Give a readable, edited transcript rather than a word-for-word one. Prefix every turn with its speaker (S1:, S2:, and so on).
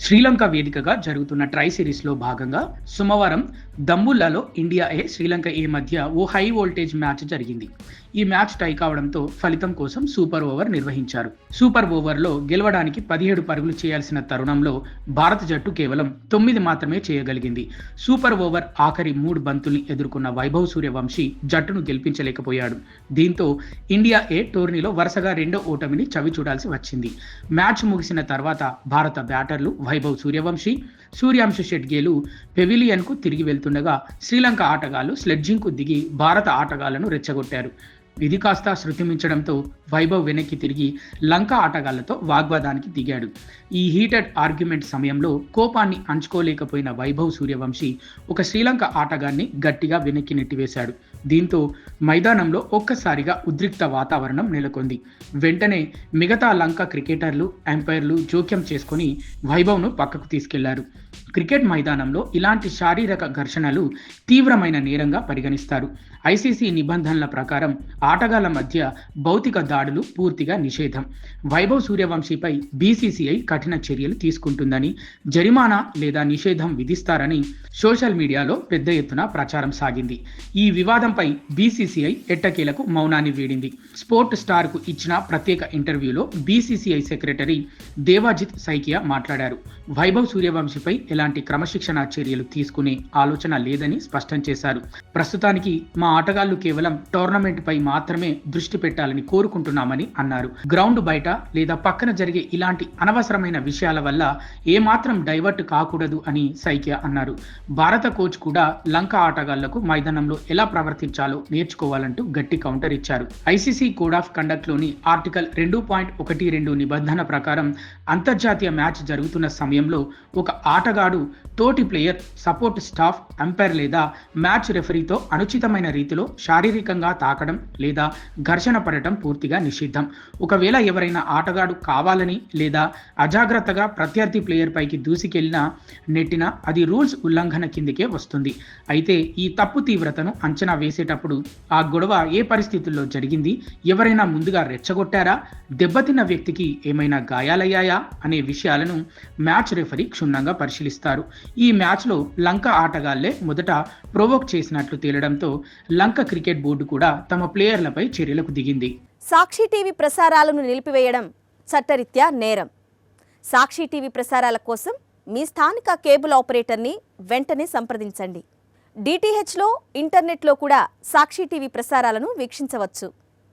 S1: శ్రీలంక వేదికగా జరుగుతున్న ట్రై సిరీస్లో భాగంగా సోమవారం దంబుల్లాలో ఇండియా ఏ శ్రీలంక ఏ మధ్య ఓ హై వోల్టేజ్ మ్యాచ్ జరిగింది. ఈ మ్యాచ్ టై కావడంతో ఫలితం కోసం సూపర్ ఓవర్ నిర్వహించారు. సూపర్ ఓవర్లో గెలవడానికి 17 పరుగులు చేయాల్సిన తరుణంలో భారత జట్టు కేవలం 9 మాత్రమే చేయగలిగింది. సూపర్ ఓవర్ ఆఖరి 3 బంతుల్ని ఎదుర్కొన్న వైభవ్ సూర్యవంశీ జట్టును గెలిపించలేకపోయాడు. దీంతో ఇండియా ఏ టోర్నీలో వరుసగా రెండో ఓటమిని చవిచూడాల్సి వచ్చింది. మ్యాచ్ ముగిసిన తర్వాత భారత బ్యాటర్లు వైభవ్ సూర్యవంశీ, సూర్యాంశు షెట్గేలు పెవిలియన్కు తిరిగి వెళ్తుండగా శ్రీలంక ఆటగాళ్లు స్లెడ్జింగ్కు దిగి భారత ఆటగాళ్లను రెచ్చగొట్టారు. ఇది కాస్త శృతిమించడంతో వైభవ్ వెనక్కి తిరిగి లంక ఆటగాళ్లతో వాగ్వాదానికి దిగాడు. ఈ హీటెడ్ ఆర్గ్యుమెంట్ సమయంలో కోపాన్ని అంచుకోలేకపోయిన వైభవ్ సూర్యవంశీ ఒక శ్రీలంక ఆటగాన్ని గట్టిగా వెనక్కి నెట్టివేశాడు. దీంతో మైదానంలో ఒక్కసారిగా ఉద్రిక్త వాతావరణం నెలకొంది. వెంటనే మిగతా లంక క్రికెటర్లు, అంపైర్లు జోక్యం చేసుకుని వైభవ్ను పక్కకు తీసుకెళ్లారు. క్రికెట్ మైదానంలో ఇలాంటి శారీరక ఘర్షణలు తీవ్రమైన నేరంగా పరిగణిస్తారు. ఐసీసీ నిబంధనల ప్రకారం ఆటగాళ్ల మధ్య భౌతిక దాడులు పూర్తిగా నిషేధం. వైభవ్ సూర్యవంశీపై బీసీసీఐ కఠిన చర్యలు తీసుకుంటుందని, జరిమానా లేదా నిషేధం విధిస్తారని సోషల్ మీడియాలో పెద్ద ఎత్తున ప్రచారం సాగింది. ఈ వివాదంపై బీసీసీఐ ఎట్టకేలకు మౌనాన్ని వీడింది. స్పోర్ట్ స్టార్కు ఇచ్చిన ప్రత్యేక ఇంటర్వ్యూలో బీసీసీఐ సెక్రటరీ దేవాజిత్ సైకియా మాట్లాడారు. వైభవ్ సూర్యవంశీపై ఎలాంటి క్రమశిక్షణా చర్యలు తీసుకునే ఆలోచన లేదని స్పష్టం చేశారు. ప్రస్తుతానికి మా ఆటగాళ్లు కేవలం టోర్నమెంట్ పై మాత్రమే దృష్టి పెట్టాలని కోరుకుంటున్నామని అన్నారు. గ్రౌండ్ బయట లేదా పక్కన జరిగే ఇలాంటి అనవసరమైన విషయాల వల్ల ఏమాత్రం డైవర్ట్ కాకూడదు అని సైకియా అన్నారు. భారత కోచ్ కూడా లంక ఆటగాళ్లకు మైదానంలో ఎలా ప్రవర్తించాలో నేర్చుకోవాలంటూ గట్టి కౌంటర్ ఇచ్చారు. ఐసీసీ కోడ్ ఆఫ్ కండక్ట్ లోని ఆర్టికల్ 2.12 నిబంధన ప్రకారం అంతర్జాతీయ మ్యాచ్ జరుగుతున్న సమయంలో ఒక ఆటగాడు తోటి ప్లేయర్, సపోర్ట్ స్టాఫ్, అంపైర్ లేదా మ్యాచ్ రెఫరీతో అనుచితమైన రీతిలో శారీరకంగా తాకడం లేదా ఘర్షణ పడటం పూర్తిగా నిషిద్ధం. ఒకవేళ ఎవరైనా ఆటగాడు కావాలని లేదా అజాగ్రత్తగా ప్రత్యర్థి ప్లేయర్ పైకి దూసుకెళ్లినా నెట్టినా అది రూల్స్ ఉల్లంఘన కిందకే వస్తుంది. అయితే ఈ తప్పు తీవ్రతను అంచనా వేసేటప్పుడు ఆ గొడవ ఏ పరిస్థితుల్లో జరిగింది, ఎవరైనా ముందుగా రెచ్చగొట్టారా, దెబ్బతిన్న వ్యక్తికి ఏమైనా గాయాలయ్యాయా అనే విషయాలను మ్యాచ్ రెఫరీ క్షుణ్ణంగా పరిశీలిస్తారు. ఈ మ్యాచ్లో లంక ఆటగాళ్లే మొదట ప్రొవోక్ చేసినట్లు తేలడంతో లంక క్రికెట్ బోర్డు కూడా తమ ప్లేయర్లపై చర్యలకు దిగింది.
S2: సాక్షి టీవీ ప్రసారాలను నిలిపివేయడం చట్టరీత్యా నేరం. సాక్షి టీవీ ప్రసారాల కోసం మీ స్థానిక కేబుల్ ఆపరేటర్ని వెంటనే సంప్రదించండి. డిటిహెచ్లో, ఇంటర్నెట్లో కూడా సాక్షి టీవీ ప్రసారాలను వీక్షించవచ్చు.